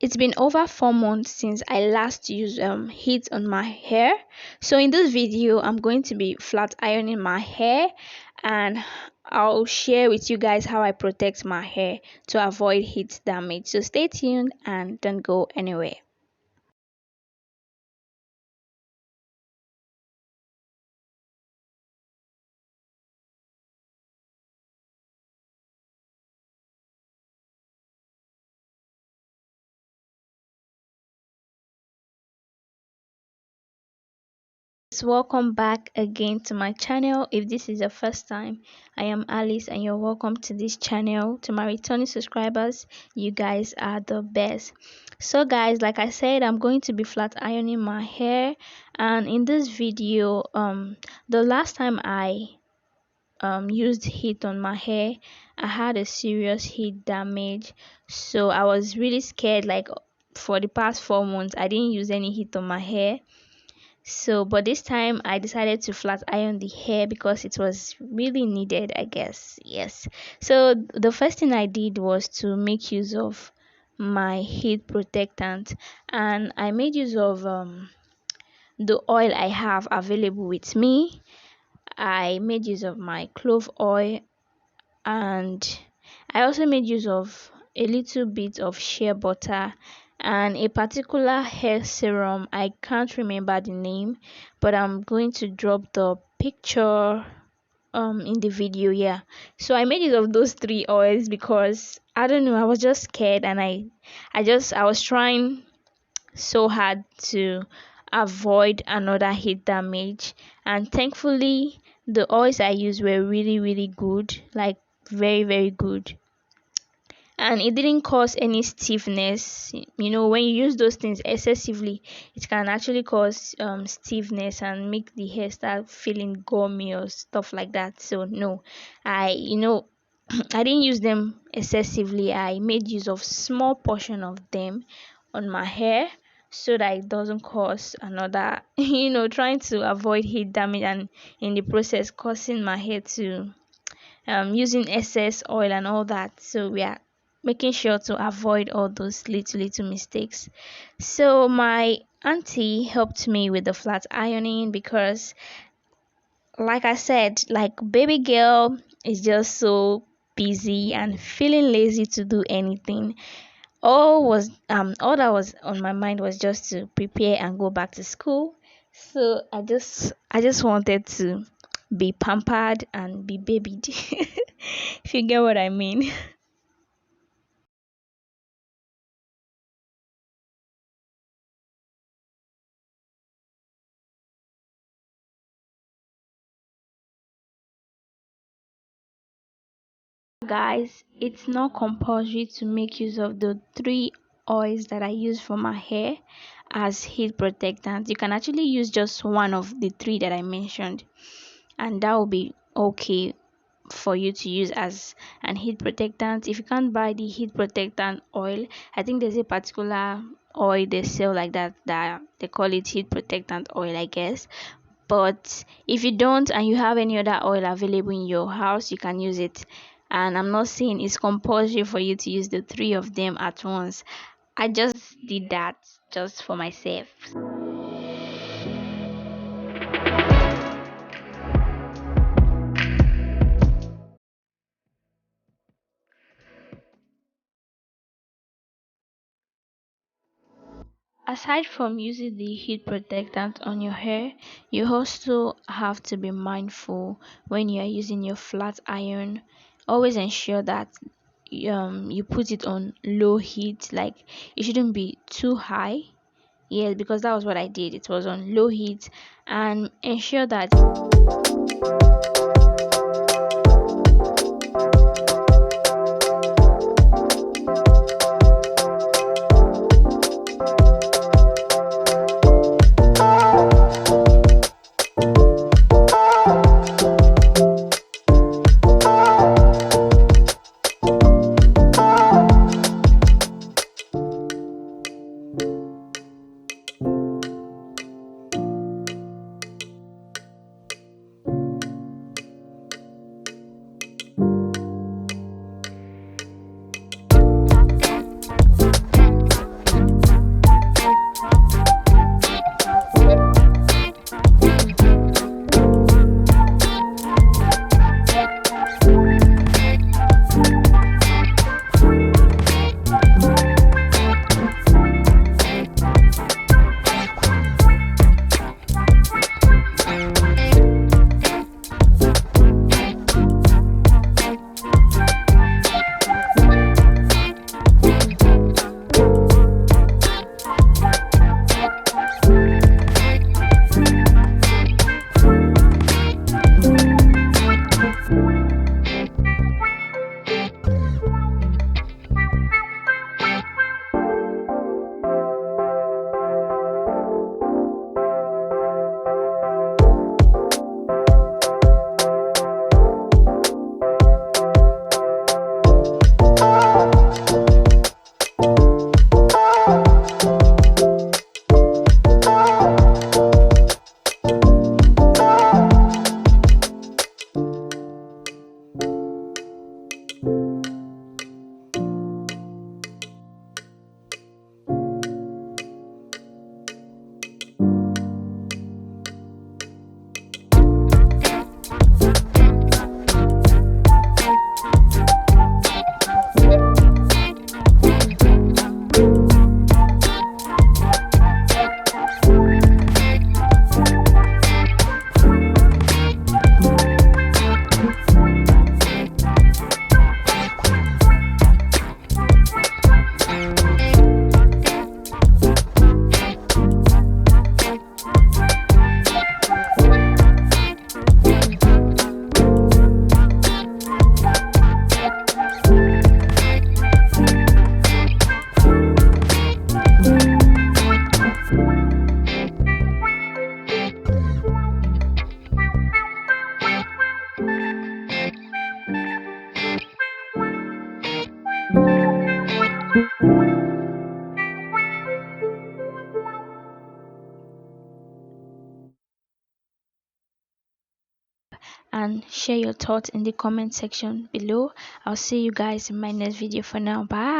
it's been over 4 months since I last used heat on my hair. So in this video I'm going to be flat ironing my hair, and I'll share with you guys how I protect my hair to avoid heat damage. So stay tuned and don't go anywhere. Welcome back again to my channel. If this is your first time, I am Alice and you're welcome to this channel. To my returning subscribers, you guys are the best. So guys, like I said, I'm going to be flat ironing my hair, and in this video, the last time I used heat on my hair, I had a serious heat damage. So I was really scared. Like, for the past 4 months I didn't use any heat on my hair. So but this time I decided to flat iron the hair because it was really needed, I guess. Yes. So the first thing I did was to make use of my heat protectant, and I made use of the oil I have available with me. I made use of my clove oil, and I also made use of a little bit of shea butter and a particular hair serum. I can't remember the name, but I'm going to drop the picture in the video. Yeah, so I made use of those three oils because I don't know, I was just scared, and I was trying so hard to avoid another heat damage, and thankfully the oils I used were really good, like very good, and it didn't cause any stiffness. You know, when you use those things excessively, it can actually cause stiffness and make the hair start feeling gummy or stuff like that. So no, I didn't use them excessively. I made use of small portion of them on my hair so that it doesn't cause another trying to avoid heat damage, and in the process causing my hair to using excess oil and all that. So we are making sure to avoid all those little mistakes. So my auntie helped me with the flat ironing because, like I said, like, baby girl is just so busy and feeling lazy to do anything. All that was on my mind was just to prepare and go back to school. So I just wanted to be pampered and be babied. If you get what I mean. Guys, it's not compulsory to make use of the three oils that I use for my hair as heat protectant. You can actually use just one of the three that I mentioned, and that will be okay for you to use as an heat protectant. If you can't buy the heat protectant oil, I think there's a particular oil they sell like that they call it heat protectant oil, I guess. But if you don't and you have any other oil available in your house, you can use it. And I'm not saying it's compulsory for you to use the three of them at once. I just did that just for myself. Aside from using the heat protectant on your hair, you also have to be mindful when you are using your flat iron. Always ensure that you put it on low heat. Like, it shouldn't be too high. Yes, because that was what I did. It was on low heat, and ensure that and share your thoughts in the comment section below. I'll see you guys in my next video. For now, bye.